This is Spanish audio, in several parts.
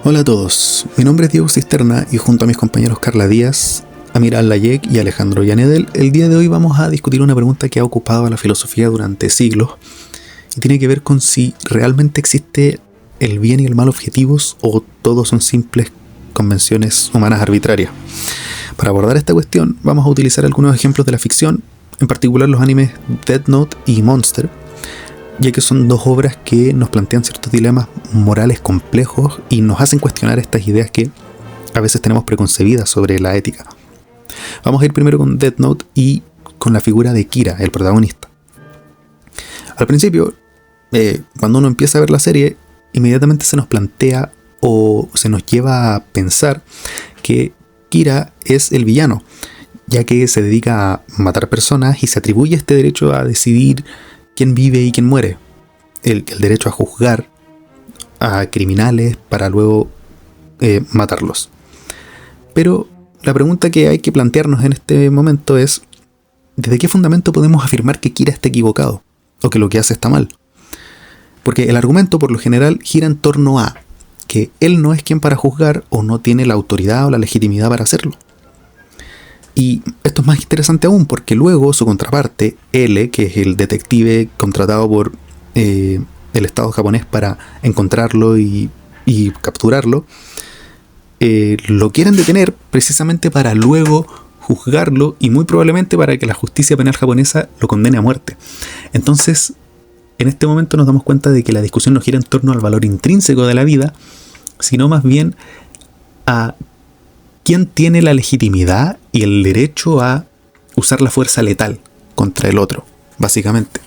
Hola a todos, mi nombre es Diego Cisterna y junto a mis compañeros Carla Díaz, Amiral Layek y Alejandro Llanedel, el día de hoy vamos a discutir una pregunta que ha ocupado a la filosofía durante siglos y tiene que ver con si realmente existe el bien y el mal objetivos o todos son simples convenciones humanas arbitrarias. Para abordar esta cuestión vamos a utilizar algunos ejemplos de la ficción, en particular los animes Death Note y Monster, ya que son dos obras que nos plantean ciertos dilemas morales complejos y nos hacen cuestionar estas ideas que a veces tenemos preconcebidas sobre la ética. Vamos a ir primero con Death Note y con la figura de Kira, el protagonista. Al principio, cuando uno empieza a ver la serie, inmediatamente se nos plantea o se nos lleva a pensar que Kira es el villano, ya que se dedica a matar personas y se atribuye este derecho a decidir quién vive y quién muere, el derecho a juzgar a criminales para luego matarlos. Pero la pregunta que hay que plantearnos en este momento es: ¿desde qué fundamento podemos afirmar que Kira está equivocado o que lo que hace está mal? Porque el argumento por lo general gira en torno a que él no es quien para juzgar o no tiene la autoridad o la legitimidad para hacerlo. Y esto es más interesante aún porque luego su contraparte, L, que es el detective contratado por el Estado japonés para encontrarlo y capturarlo, lo quieren detener precisamente para luego juzgarlo y muy probablemente para que la justicia penal japonesa lo condene a muerte. Entonces, en este momento nos damos cuenta de que la discusión no gira en torno al valor intrínseco de la vida, sino más bien a quién tiene la legitimidad y el derecho a usar la fuerza letal contra el otro, básicamente.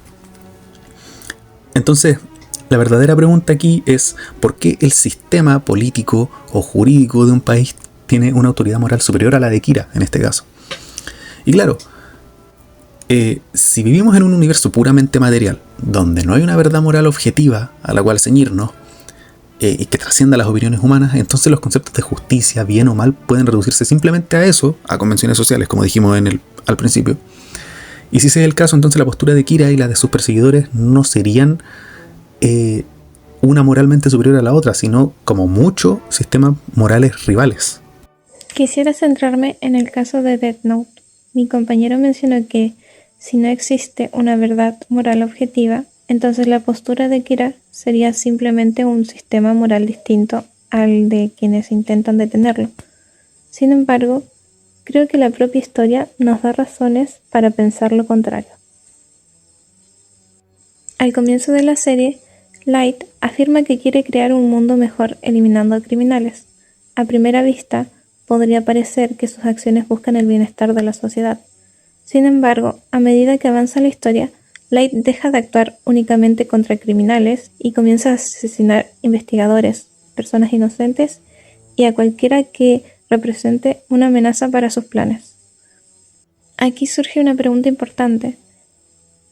Entonces, la verdadera pregunta aquí es: ¿por qué el sistema político o jurídico de un país tiene una autoridad moral superior a la de Kira, en este caso? Y claro, si vivimos en un universo puramente material, donde no hay una verdad moral objetiva a la cual ceñirnos, y que trascienda las opiniones humanas, entonces los conceptos de justicia, bien o mal, pueden reducirse simplemente a eso, a convenciones sociales, como dijimos al principio. Y si ese es el caso, entonces la postura de Kira y la de sus perseguidores no serían una moralmente superior a la otra, sino como mucho sistemas morales rivales. Quisiera centrarme en el caso de Death Note. Mi compañero mencionó que si no existe una verdad moral objetiva, entonces la postura de Kira sería simplemente un sistema moral distinto al de quienes intentan detenerlo. Sin embargo, creo que la propia historia nos da razones para pensar lo contrario. Al comienzo de la serie, Light afirma que quiere crear un mundo mejor eliminando a criminales. A primera vista, podría parecer que sus acciones buscan el bienestar de la sociedad. Sin embargo, a medida que avanza la historia, Light deja de actuar únicamente contra criminales y comienza a asesinar investigadores, personas inocentes y a cualquiera que represente una amenaza para sus planes. Aquí surge una pregunta importante.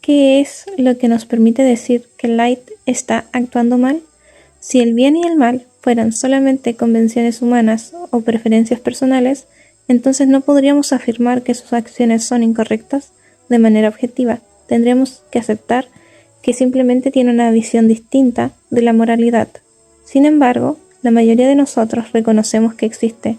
¿Qué es lo que nos permite decir que Light está actuando mal? Si el bien y el mal fueran solamente convenciones humanas o preferencias personales, entonces no podríamos afirmar que sus acciones son incorrectas de manera objetiva. Tendríamos que aceptar que simplemente tiene una visión distinta de la moralidad. Sin embargo, la mayoría de nosotros reconocemos que existe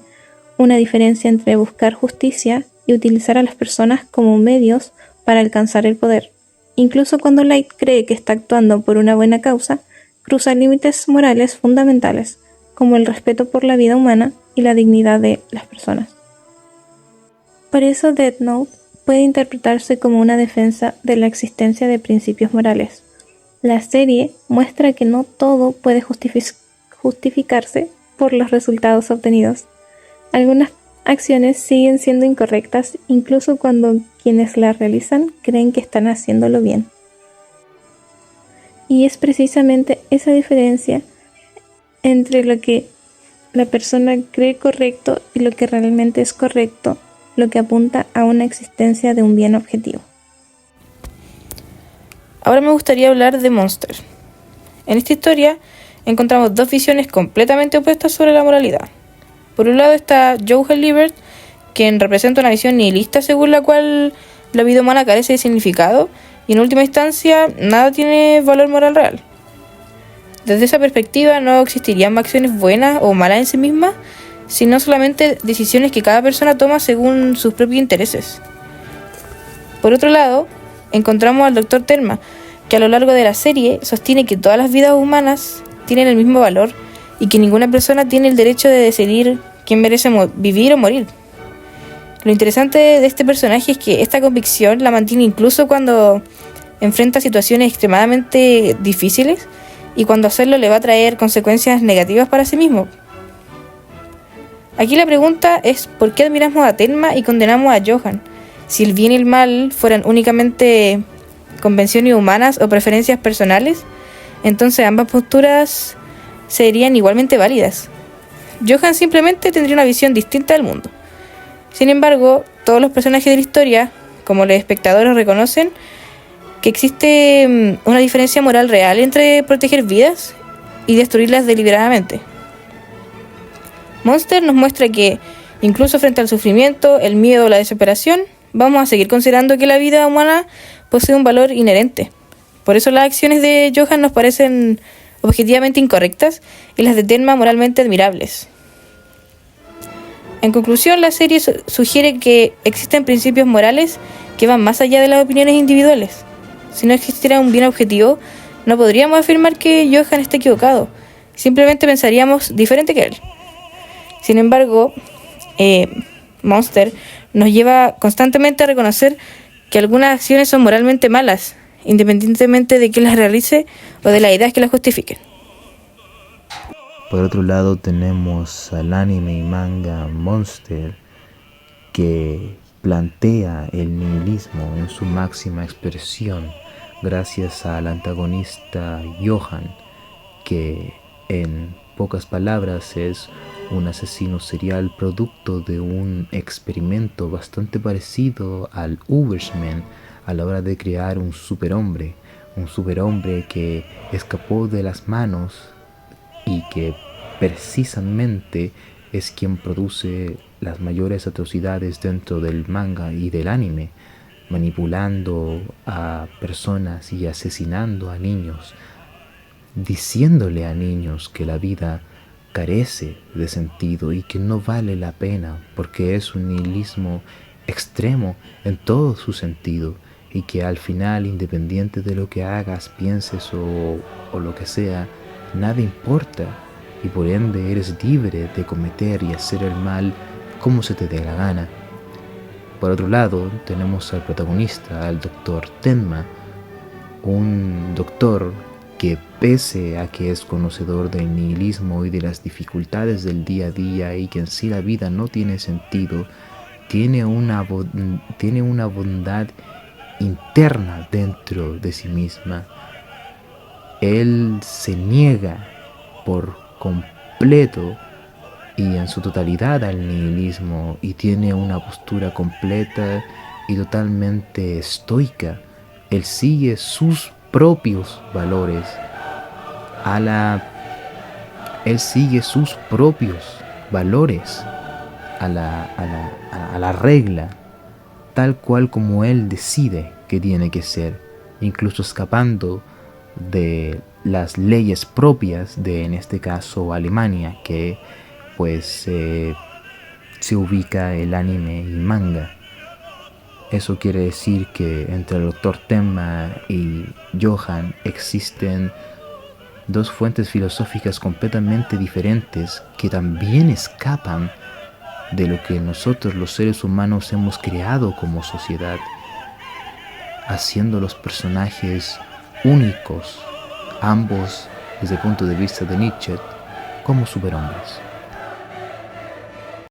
una diferencia entre buscar justicia y utilizar a las personas como medios para alcanzar el poder. Incluso cuando Light cree que está actuando por una buena causa, cruza límites morales fundamentales, como el respeto por la vida humana y la dignidad de las personas. Por eso Death Note puede interpretarse como una defensa de la existencia de principios morales. La serie muestra que no todo puede justificarse por los resultados obtenidos. Algunas acciones siguen siendo incorrectas incluso cuando quienes las realizan creen que están haciéndolo bien. Y es precisamente esa diferencia entre lo que la persona cree correcto y lo que realmente es correcto lo que apunta a una existencia de un bien objetivo. Ahora me gustaría hablar de Monster. En esta historia encontramos dos visiones completamente opuestas sobre la moralidad. Por un lado está Joe Halibert, quien representa una visión nihilista según la cual la vida humana carece de significado y en última instancia nada tiene valor moral real. Desde esa perspectiva no existirían acciones buenas o malas en sí mismas, sino solamente decisiones que cada persona toma según sus propios intereses. Por otro lado, encontramos al Dr. Tenma, que a lo largo de la serie sostiene que todas las vidas humanas tienen el mismo valor y que ninguna persona tiene el derecho de decidir quién merece vivir o morir. Lo interesante de este personaje es que esta convicción la mantiene incluso cuando enfrenta situaciones extremadamente difíciles y cuando hacerlo le va a traer consecuencias negativas para sí mismo. Aquí la pregunta es ¿por qué admiramos a Tenma y condenamos a Johan? Si el bien y el mal fueran únicamente convenciones humanas o preferencias personales, entonces ambas posturas serían igualmente válidas. Johan simplemente tendría una visión distinta del mundo. Sin embargo, todos los personajes de la historia, como los espectadores, reconocen que existe una diferencia moral real entre proteger vidas y destruirlas deliberadamente. Monster nos muestra que, incluso frente al sufrimiento, el miedo o la desesperación, vamos a seguir considerando que la vida humana posee un valor inherente. Por eso las acciones de Johan nos parecen objetivamente incorrectas y las de Tenma moralmente admirables. En conclusión, la serie sugiere que existen principios morales que van más allá de las opiniones individuales. Si no existiera un bien objetivo, no podríamos afirmar que Johan está equivocado. Simplemente pensaríamos diferente que él. Sin embargo, Monster nos lleva constantemente a reconocer que algunas acciones son moralmente malas, independientemente de quién las realice o de las ideas que las justifiquen. Por otro lado tenemos al anime y manga Monster, que plantea el nihilismo en su máxima expresión gracias al antagonista Johan, que en pocas palabras es un asesino serial producto de un experimento bastante parecido al Ubersman a la hora de crear un superhombre que escapó de las manos y que precisamente es quien produce las mayores atrocidades dentro del manga y del anime, manipulando a personas y asesinando a niños, diciéndole a niños que la vida carece de sentido y que no vale la pena porque es un nihilismo extremo en todo su sentido, y que al final, independiente de lo que hagas, pienses o lo que sea, nada importa, y por ende eres libre de cometer y hacer el mal como se te dé la gana. Por otro lado, tenemos al protagonista, al Dr. Tenma, un doctor que, pese a que es conocedor del nihilismo y de las dificultades del día a día y que en sí la vida no tiene sentido, tiene una bondad interna dentro de sí misma. Él se niega por completo y en su totalidad al nihilismo y tiene una postura completa y totalmente estoica. Él sigue sus propios valores, a la regla, tal cual como él decide que tiene que ser, incluso escapando de las leyes propias de, en este caso, Alemania, que pues se ubica el anime y manga. Eso quiere decir que entre el Dr. Tenma y Johan existen dos fuentes filosóficas completamente diferentes que también escapan de lo que nosotros los seres humanos hemos creado como sociedad, haciendo los personajes únicos, ambos desde el punto de vista de Nietzsche, como superhombres.